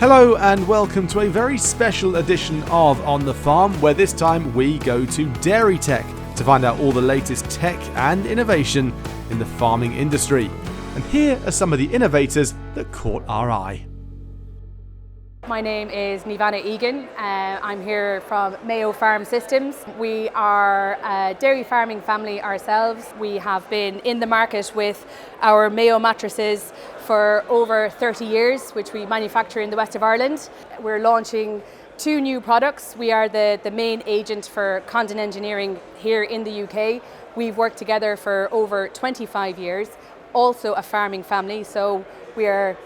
Hello and welcome to a very special edition of On the Farm, where this time we go to Dairytech to find out all the latest tech and innovation in the farming industry. And here are some of the innovators that caught our eye. My name is Nivana Egan. I'm here from Mayo Farm Systems. We are a dairy farming family ourselves. We have been in the market with our Mayo mattresses for over 30 years, which we manufacture in the west of Ireland. We're launching 2 new products. We are the main agent for Condon Engineering here in the UK. We've worked together for over 25 years, also a farming family, so we are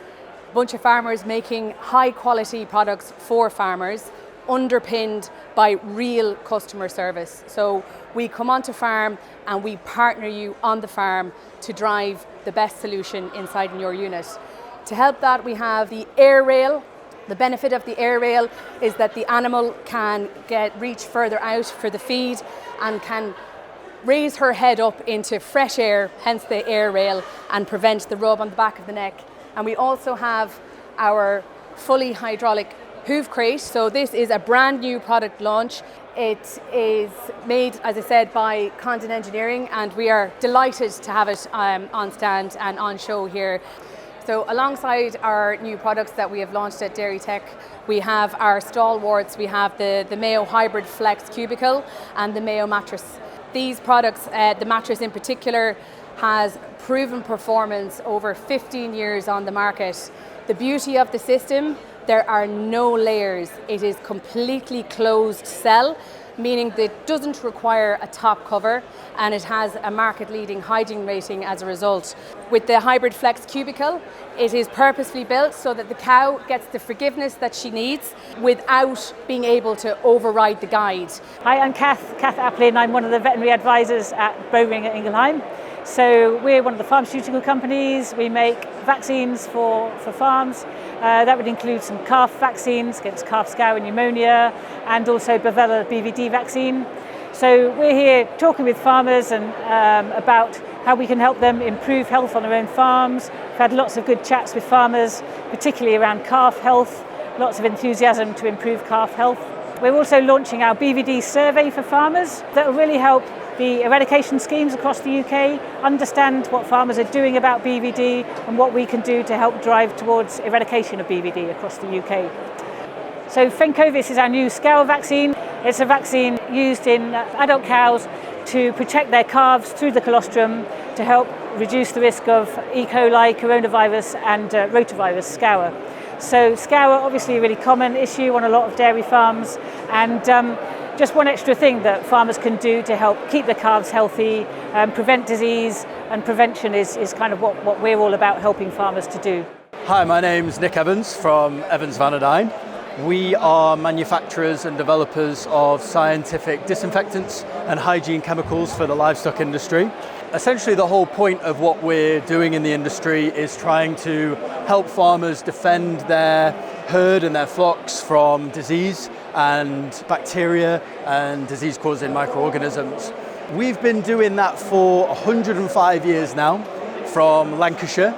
bunch of farmers making high quality products for farmers, underpinned by real customer service. So we come onto farm and we partner you on the farm to drive the best solution inside in your unit. To help that, we have the air rail. The benefit of the air rail is that the animal can reach further out for the feed and can raise her head up into fresh air, hence the air rail, and prevent the rub on the back of the neck. And we also have our fully hydraulic hoof crate. So this is a brand new product launch. It is made, as I said, by Condon Engineering, and we are delighted to have it on stand and on show here. So alongside our new products that we have launched at Dairytech, we have our stalwarts. We have the Mayo Hybrid Flex Cubicle and the Mayo mattress. These products, the mattress in particular, has proven performance over 15 years on the market. The beauty of the system, there are no layers. It is completely closed cell, meaning that it doesn't require a top cover, and it has a market-leading hygiene rating as a result. With the Hybrid Flex Cubicle, it is purposely built so that the cow gets the forgiveness that she needs without being able to override the guide. Hi, I'm Kath Applin. I'm one of the veterinary advisors at Bowring at Ingelheim. So we're one of the pharmaceutical companies. We make vaccines for farms. That would include some calf vaccines against calf scour and pneumonia, and also Bovella BVD vaccine. So we're here talking with farmers and about how we can help them improve health on their own farms. We've had lots of good chats with farmers, particularly around calf health, lots of enthusiasm to improve calf health. We're also launching our BVD survey for farmers that will really help the eradication schemes across the UK understand what farmers are doing about BVD and what we can do to help drive towards eradication of BVD across the UK. So Fencovis is our new scour vaccine. It's a vaccine used in adult cows to protect their calves through the colostrum to help reduce the risk of E. coli, coronavirus and rotavirus scour. So scour, obviously a really common issue on a lot of dairy farms, and just one extra thing that farmers can do to help keep the calves healthy, prevent disease, and prevention is kind of what we're all about helping farmers to do. Hi, my name's Nick Evans from Evans Van Adine. We are manufacturers and developers of scientific disinfectants and hygiene chemicals for the livestock industry. Essentially, the whole point of what we're doing in the industry is trying to help farmers defend their herd and their flocks from disease and bacteria and disease-causing microorganisms. We've been doing that for 105 years now from Lancashire,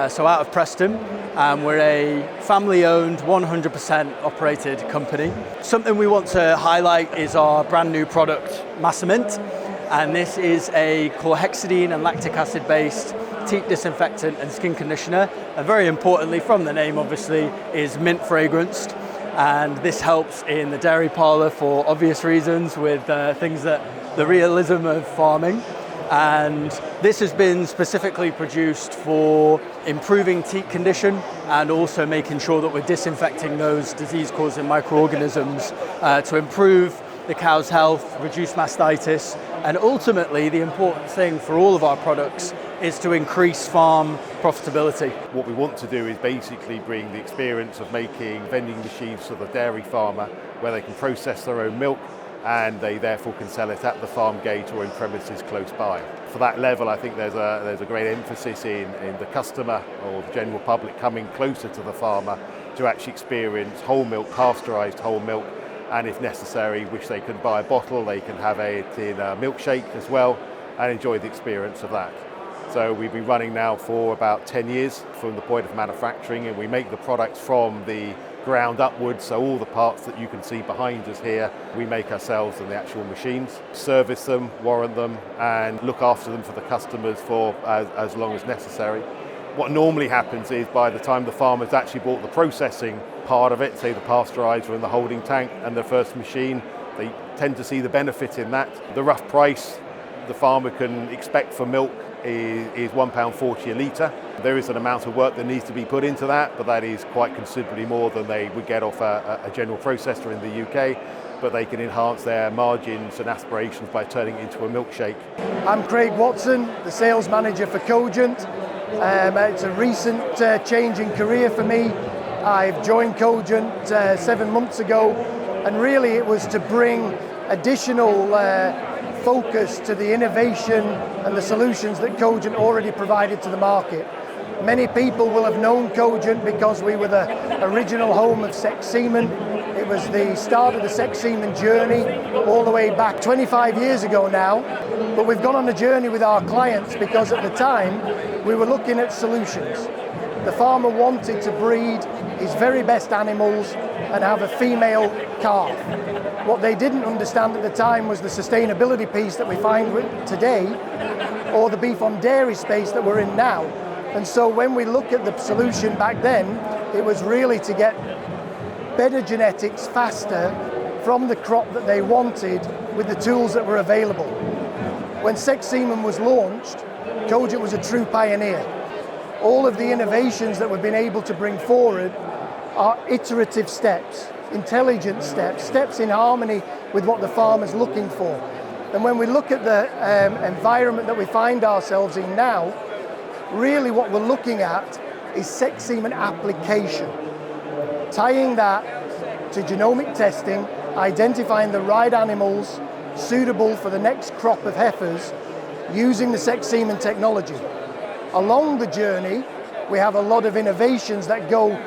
so out of Preston, and we're a family-owned, 100% operated company. Something we want to highlight is our brand new product, Massamint, and this is a chlorhexidine and lactic acid-based teat disinfectant and skin conditioner, and very importantly, from the name obviously, is mint fragranced. And this helps in the dairy parlour for obvious reasons with things that the realism of farming. And this has been specifically produced for improving teat condition and also making sure that we're disinfecting those disease-causing microorganisms to improve the cow's health, reduce mastitis, and ultimately the important thing for all of our products is to increase farm profitability. What we want to do is basically bring the experience of making vending machines to the dairy farmer where they can process their own milk and they therefore can sell it at the farm gate or in premises close by. For that level, I think there's a great emphasis in the customer or the general public coming closer to the farmer to actually experience whole milk, pasteurised whole milk, and if necessary, which they can buy a bottle, they can have it in a milkshake as well and enjoy the experience of that. So we've been running now for about 10 years from the point of manufacturing, and we make the products from the ground upwards, so all the parts that you can see behind us here, we make ourselves and the actual machines, service them, warrant them, and look after them for the customers for as long as necessary. What normally happens is by the time the farmer's actually bought the processing part of it, say the pasteurizer and the holding tank and the first machine, they tend to see the benefit in that. The rough price the farmer can expect for milk is £1.40 a litre. There is an amount of work that needs to be put into that, but that is quite considerably more than they would get off a general processor in the UK, but they can enhance their margins and aspirations by turning it into a milkshake. I'm Craig Watson, the sales manager for Cogent. It's a recent change in career for me. I've joined Cogent 7 months ago, and really it was to bring additional focus to the innovation and the solutions that Cogent already provided to the market. Many people will have known Cogent because we were the original home of Sex Semen. It was the start of the Sex Semen journey all the way back 25 years ago now. But we've gone on a journey with our clients because at the time we were looking at solutions. The farmer wanted to breed his very best animals and have a female calf. What they didn't understand at the time was the sustainability piece that we find today, or the beef on dairy space that we're in now. And so when we look at the solution back then, it was really to get better genetics faster from the crop that they wanted with the tools that were available. When Sex Semen was launched, Cogent was a true pioneer. All of the innovations that we've been able to bring forward are iterative steps, intelligent steps, steps in harmony with what the farmer's looking for. And when we look at the environment that we find ourselves in now, really what we're looking at is Sex Semen application. Tying that to genomic testing, identifying the right animals suitable for the next crop of heifers using the Sex Semen technology. Along the journey, we have a lot of innovations that go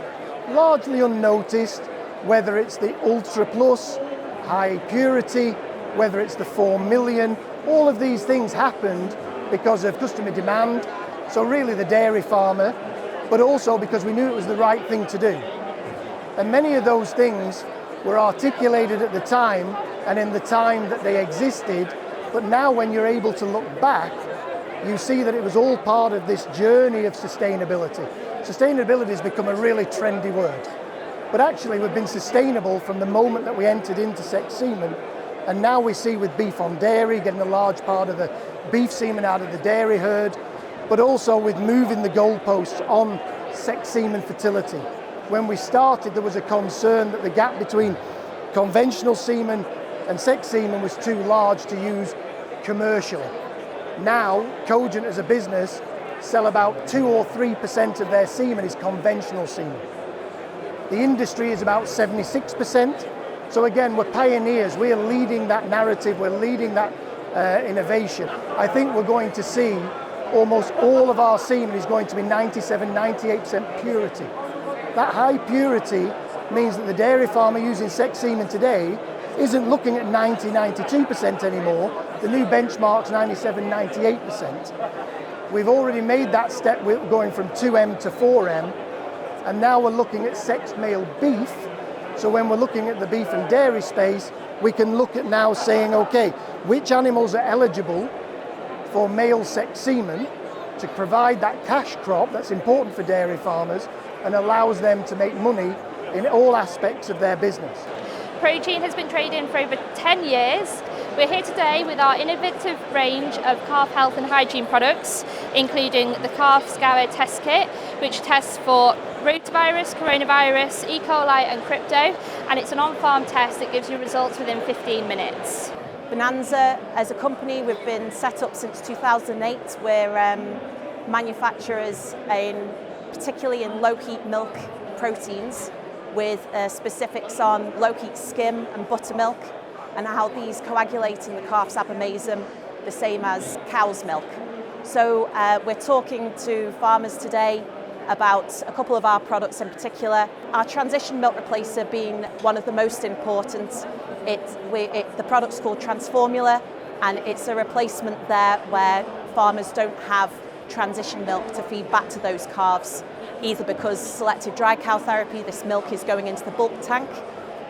largely unnoticed, whether it's the Ultra Plus, high purity, whether it's the 4 million, all of these things happened because of customer demand, so really the dairy farmer, but also because we knew it was the right thing to do. And many of those things were articulated at the time and in the time that they existed, but now when you're able to look back, you see that it was all part of this journey of sustainability. Sustainability has become a really trendy word, but actually we've been sustainable from the moment that we entered into Sex Semen, and now we see with beef on dairy getting a large part of the beef semen out of the dairy herd, but also with moving the goalposts on Sex Semen fertility. When we started, there was a concern that the gap between conventional semen and Sex Semen was too large to use commercially. Now, Cogent as a business sell about 2 or 3% of their semen is conventional semen. The industry is about 76%. So again, we're pioneers. We are leading that narrative. We're leading that innovation. I think we're going to see almost all of our semen is going to be 97, 98% purity. That high purity means that the dairy farmer using Sex Semen today isn't looking at 90, 92% anymore. The new benchmark's 97, 98%. We've already made that step. We're going from 2M to 4M, and now we're looking at sex male beef. So when we're looking at the beef and dairy space, we can look at now saying, okay, which animals are eligible for male Sex Semen to provide that cash crop that's important for dairy farmers and allows them to make money in all aspects of their business. Protein has been trading for over 10 years. We're here today with our innovative range of calf health and hygiene products, including the Calf Scour Test Kit, which tests for rotavirus, coronavirus, E. coli and crypto, and it's an on-farm test that gives you results within 15 minutes. Bonanza, as a company, we've been set up since 2008. We're manufacturers particularly in low-heat milk proteins, with specifics on low-heat skim and buttermilk, and how these coagulate in the calf's abomasum, the same as cow's milk. So we're talking to farmers today about a couple of our products in particular. Our transition milk replacer being one of the most important. The product's called Transformula, and it's a replacement there where farmers don't have transition milk to feed back to those calves, either because selective dry cow therapy, this milk is going into the bulk tank,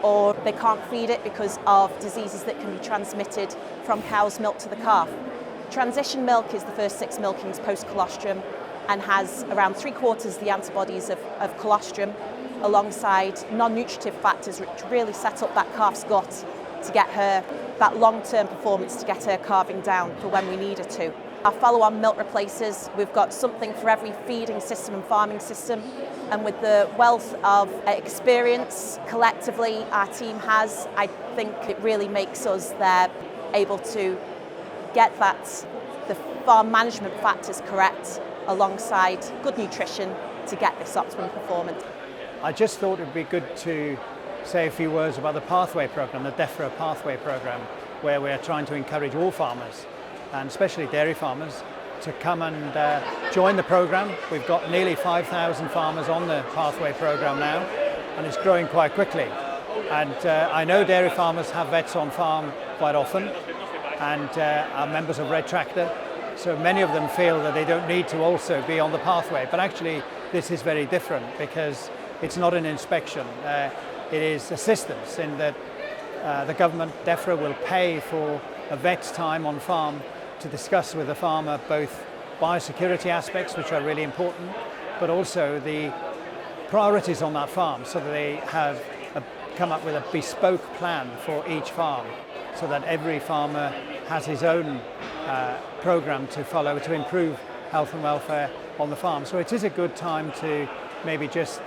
or they can't feed it because of diseases that can be transmitted from cow's milk to the calf. Transition milk is the first 6 milkings post-colostrum and has around 3/4 the antibodies of colostrum, alongside non-nutritive factors which really set up that calf's gut to get her that long-term performance, to get her calving down for when we need her to. Our follow-on milk replacers, we've got something for every feeding system and farming system, and with the wealth of experience collectively our team has, I think it really makes us there able to get the farm management factors correct alongside good nutrition to get this optimum performance. I just thought it would be good to say a few words about the pathway program, the DEFRA pathway program, where we are trying to encourage all farmers, and especially dairy farmers, to come and join the program. We've got nearly 5,000 farmers on the pathway program now, and it's growing quite quickly. And I know dairy farmers have vets on farm quite often, and are members of Red Tractor, so many of them feel that they don't need to also be on the pathway. But actually this is very different, because it's not an inspection, it is assistance in that the government, DEFRA, will pay for a vet's time on farm to discuss with the farmer both biosecurity aspects, which are really important, but also the priorities on that farm, so that they have come up with a bespoke plan for each farm, so that every farmer has his own program to follow to improve health and welfare on the farm. So it is a good time to maybe just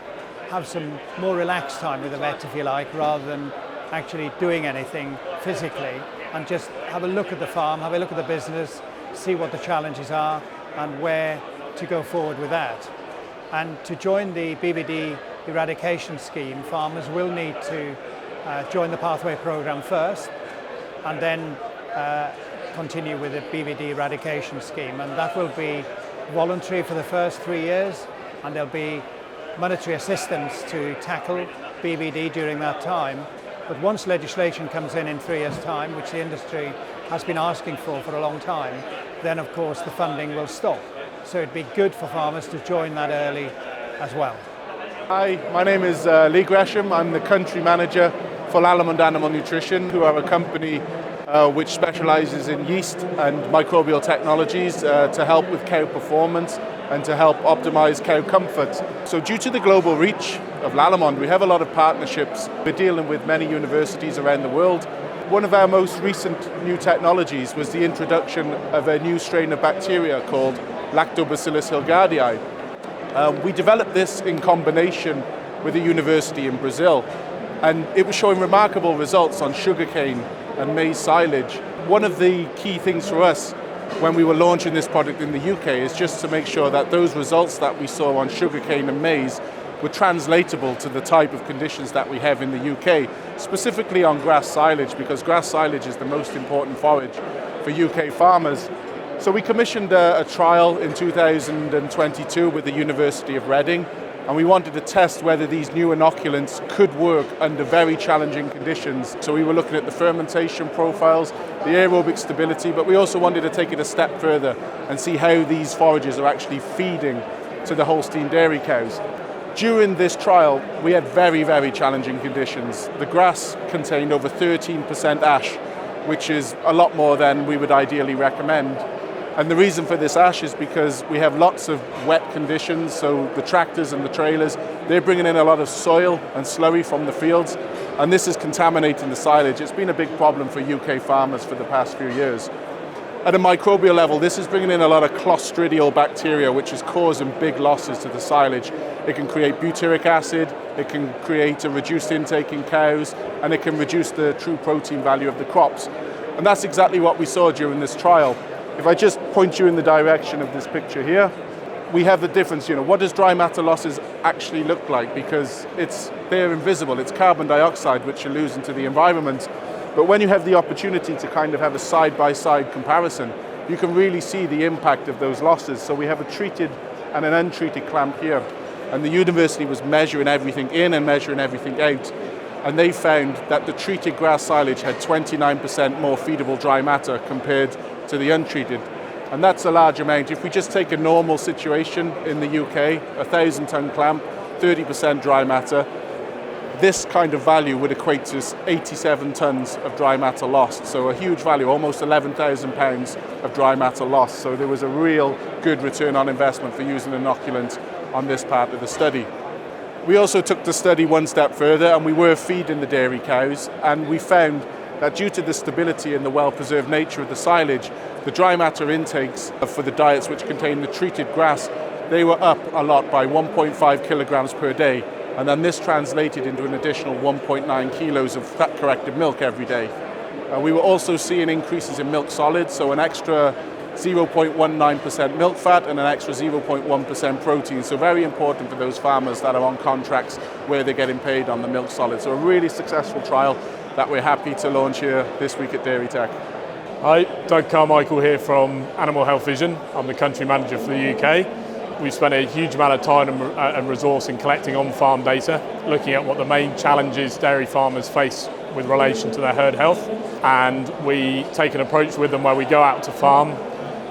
have some more relaxed time with the vet, if you like, rather than actually doing anything physically, and just have a look at the farm, have a look at the business, see what the challenges are and where to go forward with that. And to join the BVD eradication scheme, farmers will need to join the pathway program first, and then continue with the BVD eradication scheme, and that will be voluntary for the first 3 years, and there'll be monetary assistance to tackle BVD during that time. But once legislation comes in 3 years' time, which the industry has been asking for a long time, then of course the funding will stop. So it'd be good for farmers to join that early as well. Hi, my name is Lee Gresham. I'm the country manager for Lallemond Animal Nutrition, who are a company which specialises in yeast and microbial technologies to help with cow performance and to help optimise cow comfort. So due to the global reach of Lallemond, we have a lot of partnerships. We're dealing with many universities around the world. One of our most recent new technologies was the introduction of a new strain of bacteria called Lactobacillus hilgardii. We developed this in combination with a university in Brazil, and it was showing remarkable results on sugarcane and maize silage. One of the key things for us when we were launching this product in the UK is just to make sure that those results that we saw on sugarcane and maize were translatable to the type of conditions that we have in the UK, specifically on grass silage, because grass silage is the most important forage for UK farmers. So we commissioned a trial in 2022 with the University of Reading, and we wanted to test whether these new inoculants could work under very challenging conditions. So we were looking at the fermentation profiles, the aerobic stability, but we also wanted to take it a step further and see how these forages are actually feeding to the Holstein dairy cows. During this trial, we had very, very challenging conditions. The grass contained over 13% ash, which is a lot more than we would ideally recommend. And the reason for this ash is because we have lots of wet conditions, so the tractors and the trailers, they're bringing in a lot of soil and slurry from the fields, and this is contaminating the silage. It's been a big problem for UK farmers for the past few years. At a microbial level, this is bringing in a lot of clostridial bacteria, which is causing big losses to the silage. It can create butyric acid, it can create a reduced intake in cows, and it can reduce the true protein value of the crops. And that's exactly what we saw during this trial. If I just point you in the direction of this picture here, we have the difference, what does dry matter losses actually look like? Because they're invisible, it's carbon dioxide which you're losing to the environment. But when you have the opportunity to kind of have a side-by-side comparison, you can really see the impact of those losses. So we have a treated and an untreated clamp here. And the university was measuring everything in and measuring everything out. And they found that the treated grass silage had 29% more feedable dry matter compared to the untreated. And that's a large amount. If we just take a normal situation in the UK, 1,000-ton clamp, 30% dry matter, this kind of value would equate to 87 tonnes of dry matter lost. So a huge value, almost £11,000 of dry matter lost. So there was a real good return on investment for using inoculant on this part of the study. We also took the study one step further, and we were feeding the dairy cows, and we found that due to the stability and the well-preserved nature of the silage, the dry matter intakes for the diets which contain the treated grass, they were up a lot by 1.5 kilograms per day. And then this translated into an additional 1.9 kilos of fat-corrected milk every day. We were also seeing increases in milk solids, so an extra 0.19% milk fat and an extra 0.1% protein. So very important for those farmers that are on contracts where they're getting paid on the milk solids. So a really successful trial that we're happy to launch here this week at Dairytech. Hi, Doug Carmichael here from Animal Health Vision. I'm the country manager for the UK. We've spent a huge amount of time and resource in collecting on-farm data, looking at what the main challenges dairy farmers face with relation to their herd health. And we take an approach with them where we go out to farm,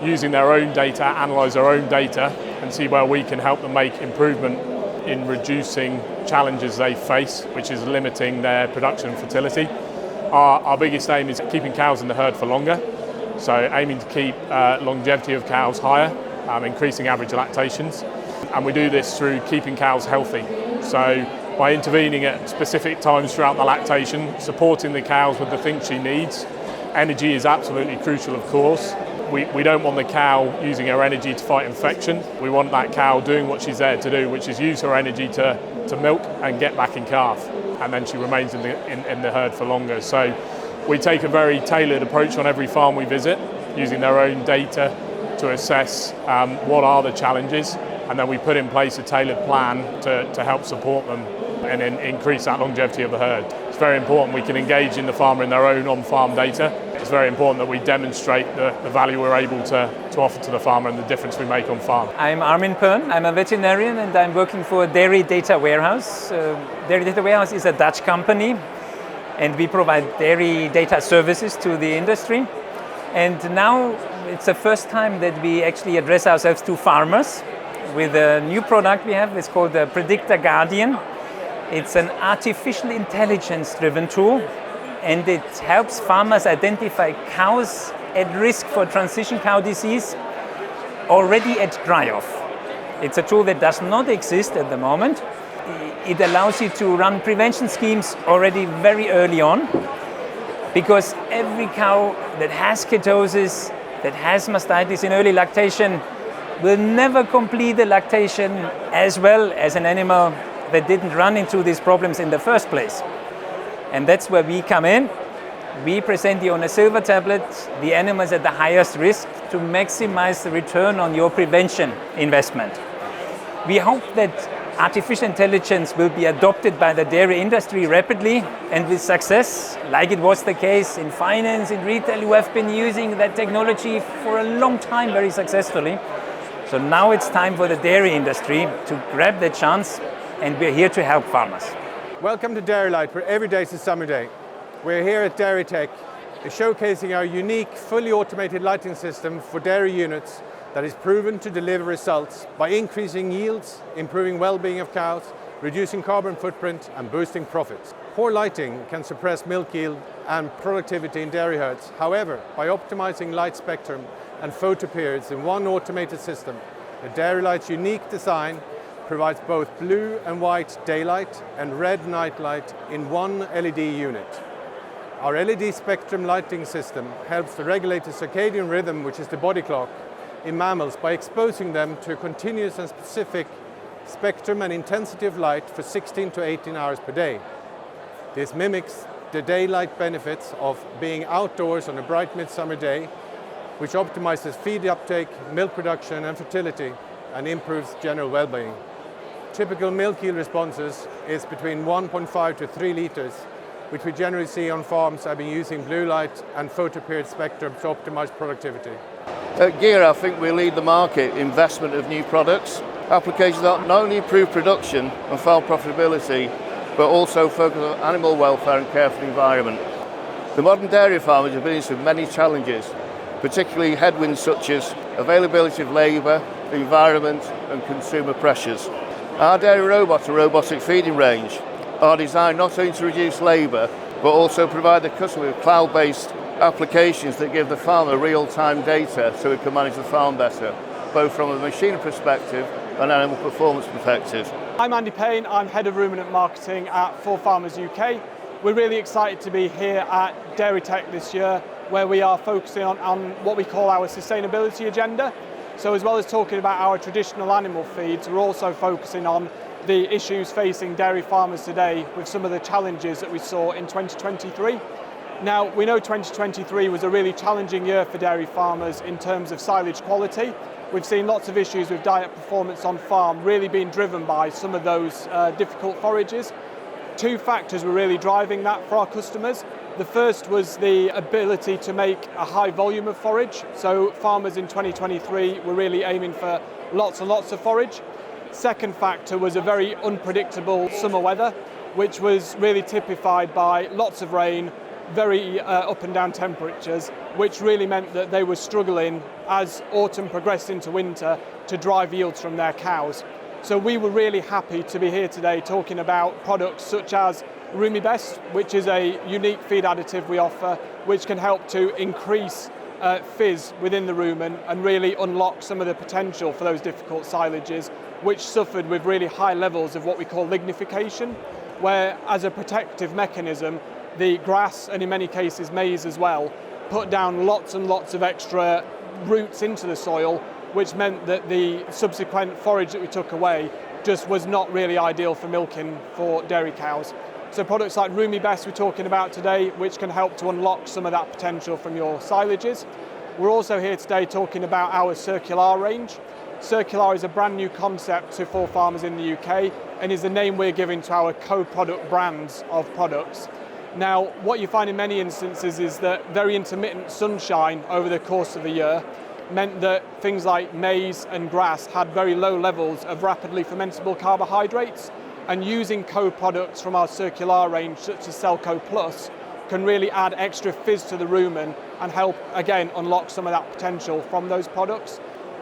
using their own data, analyse their own data, and see where we can help them make improvement in reducing challenges they face, which is limiting their production and fertility. Our biggest aim is keeping cows in the herd for longer, so aiming to keep longevity of cows higher, increasing average lactations, and we do this through keeping cows healthy. So by intervening at specific times throughout the lactation, supporting the cows with the things she needs. Energy is absolutely crucial, of course. We don't want the cow using her energy to fight infection. We want that cow doing what she's there to do, which is use her energy to milk and get back in calf, and then she remains in the herd for longer. So we take a very tailored approach on every farm we visit, using their own data to assess what are the challenges, and then we put in place a tailored plan to help support them and increase that longevity of the herd. It's very important we can engage in the farmer in their own on-farm data. It's very important that we demonstrate the value we're able to offer to the farmer and the difference we make on farm. I'm Armin Pern, I'm a veterinarian and I'm working for Dairy Data Warehouse. Dairy Data Warehouse is a Dutch company and we provide dairy data services to the industry. And now it's the first time that we actually address ourselves to farmers with a new product we have. It's called the Predictor Guardian. It's an artificial intelligence driven tool, and it helps farmers identify cows at risk for transition cow disease already at dry off. It's a tool that does not exist at the moment. It allows you to run prevention schemes already very early on, because every cow that has ketosis, that has mastitis in early lactation, will never complete the lactation as well as an animal that didn't run into these problems in the first place. And that's where we come in. We present you on a silver tablet the animals at the highest risk to maximize the return on your prevention investment. We hope that artificial intelligence will be adopted by the dairy industry rapidly and with success, like it was the case in finance, in retail, who have been using that technology for a long time very successfully. So now it's time for the dairy industry to grab the chance, and we're here to help farmers. Welcome to Dairy Light, where every day is a summer day. We're here at Dairytech, showcasing our unique, fully automated lighting system for dairy units that is proven to deliver results by increasing yields, improving well-being of cows, reducing carbon footprint and boosting profits. Poor lighting can suppress milk yield and productivity in dairy herds. However, by optimizing light spectrum and photo periods in one automated system, the Dairy Light's unique design provides both blue and white daylight and red night light in one LED unit. Our LED spectrum lighting system helps to regulate the circadian rhythm, which is the body clock, in mammals by exposing them to a continuous and specific spectrum and intensity of light for 16 to 18 hours per day. This mimics the daylight benefits of being outdoors on a bright midsummer day, which optimizes feed uptake, milk production and fertility, and improves general well-being. Typical milk yield responses is between 1.5 to 3 litres, which we generally see on farms that have been using blue light and photoperiod spectrum to optimize productivity. At Gear, I think we lead the market in investment of new products, applications that not only improve production and farm profitability, but also focus on animal welfare and care for the environment. The modern dairy farmers have been through many challenges, particularly headwinds such as availability of labour, the environment and consumer pressures. Our dairy robot and robotic feeding range are designed not only to reduce labour but also provide the customer with cloud-based applications that give the farmer real-time data so we can manage the farm better, both from a machine perspective and animal performance perspective. I'm Andy Payne, I'm Head of Ruminant Marketing at For Farmers UK. We're really excited to be here at Dairytech this year, where we are focusing on what we call our sustainability agenda. So as well as talking about our traditional animal feeds, we're also focusing on the issues facing dairy farmers today with some of the challenges that we saw in 2023. Now, we know 2023 was a really challenging year for dairy farmers in terms of silage quality. We've seen lots of issues with diet performance on farm really being driven by some of those difficult forages. Two factors were really driving that for our customers. The first was the ability to make a high volume of forage. So farmers in 2023 were really aiming for lots and lots of forage. Second factor was a very unpredictable summer weather, which was really typified by lots of rain, very up and down temperatures, which really meant that they were struggling as autumn progressed into winter to drive yields from their cows. So we were really happy to be here today talking about products such as RumiBest, which is a unique feed additive we offer, which can help to increase fizz within the rumen and really unlock some of the potential for those difficult silages, which suffered with really high levels of what we call lignification, where as a protective mechanism, the grass, and in many cases maize as well, put down lots and lots of extra roots into the soil, which meant that the subsequent forage that we took away just was not really ideal for milking for dairy cows. So products like RumiBest we're talking about today, which can help to unlock some of that potential from your silages. We're also here today talking about our Circular range. Circular is a brand new concept to For Farmers in the UK and is the name we're giving to our co-product brands of products. Now, what you find in many instances is that very intermittent sunshine over the course of the year meant that things like maize and grass had very low levels of rapidly fermentable carbohydrates, and using co-products from our Circular range, such as Celco Plus, can really add extra fizz to the rumen and help, again, unlock some of that potential from those products.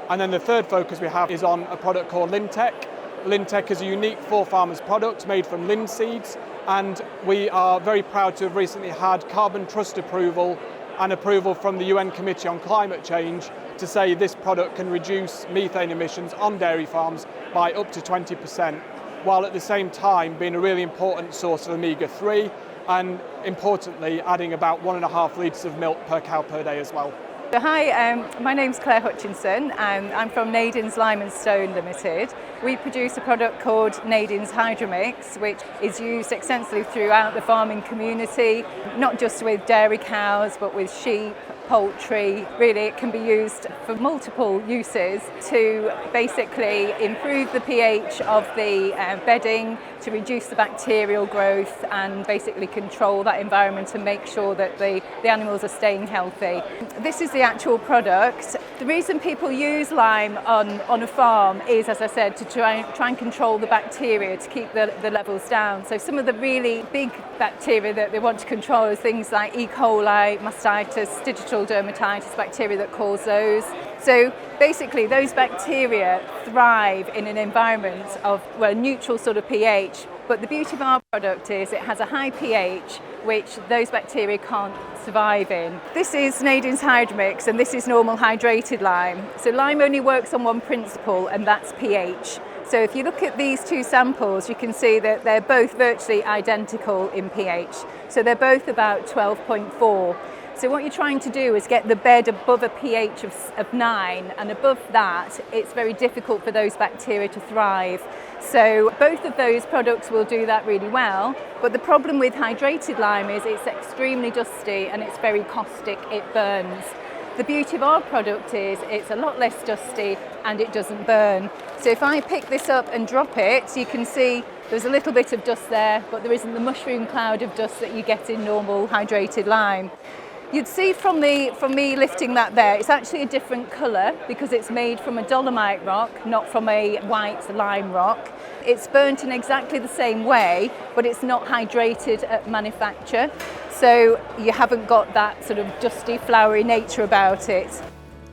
And then the third focus we have is on a product called Lintech. Lintech is a unique For Farmers product made from linseeds, and we are very proud to have recently had Carbon Trust approval and approval from the UN Committee on Climate Change to say this product can reduce methane emissions on dairy farms by up to 20%, while at the same time being a really important source of omega-3 and importantly adding about 1.5 litres of milk per cow per day as well. So hi, my name's Claire Hutchinson and I'm from Nadin's Lime and Stone Limited. We produce a product called Nadin's Hydromix, which is used extensively throughout the farming community, not just with dairy cows but with sheep, poultry. Really it can be used for multiple uses to basically improve the pH of the bedding, to reduce the bacterial growth and basically control that environment and make sure that the animals are staying healthy. This is the actual product. The reason people use lime on a farm is, as I said, to try and control the bacteria, to keep the levels down. So some of the really big bacteria that they want to control is things like E. coli, mastitis, digital dermatitis, bacteria that cause those. So basically those bacteria thrive in an environment of, well, a neutral sort of pH, but the beauty of our product is it has a high pH which those bacteria can't survive in. This is Nadin's Hydromix and this is normal hydrated lime. So lime only works on one principle and that's pH. So if you look at these two samples, you can see that they're both virtually identical in pH. So they're both about 12.4. So what you're trying to do is get the bed above a pH of 9, and above that it's very difficult for those bacteria to thrive. So both of those products will do that really well, but the problem with hydrated lime is it's extremely dusty and it's very caustic, it burns. The beauty of our product is it's a lot less dusty and it doesn't burn. So if I pick this up and drop it, you can see there's a little bit of dust there, but there isn't the mushroom cloud of dust that you get in normal hydrated lime. You'd see from me lifting that there, it's actually a different colour because it's made from a dolomite rock, not from a white lime rock. It's burnt in exactly the same way, but it's not hydrated at manufacture. So you haven't got that sort of dusty, flowery nature about it.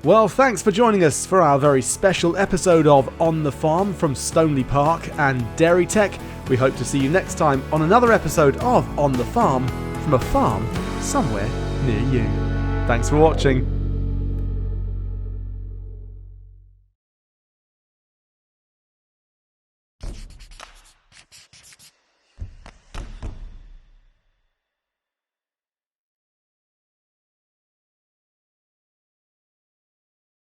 Well, thanks for joining us for our very special episode of On the Farm from Stoneleigh Park and Dairytech. We hope to see you next time on another episode of On the Farm from a farm somewhere near you. Thanks for watching.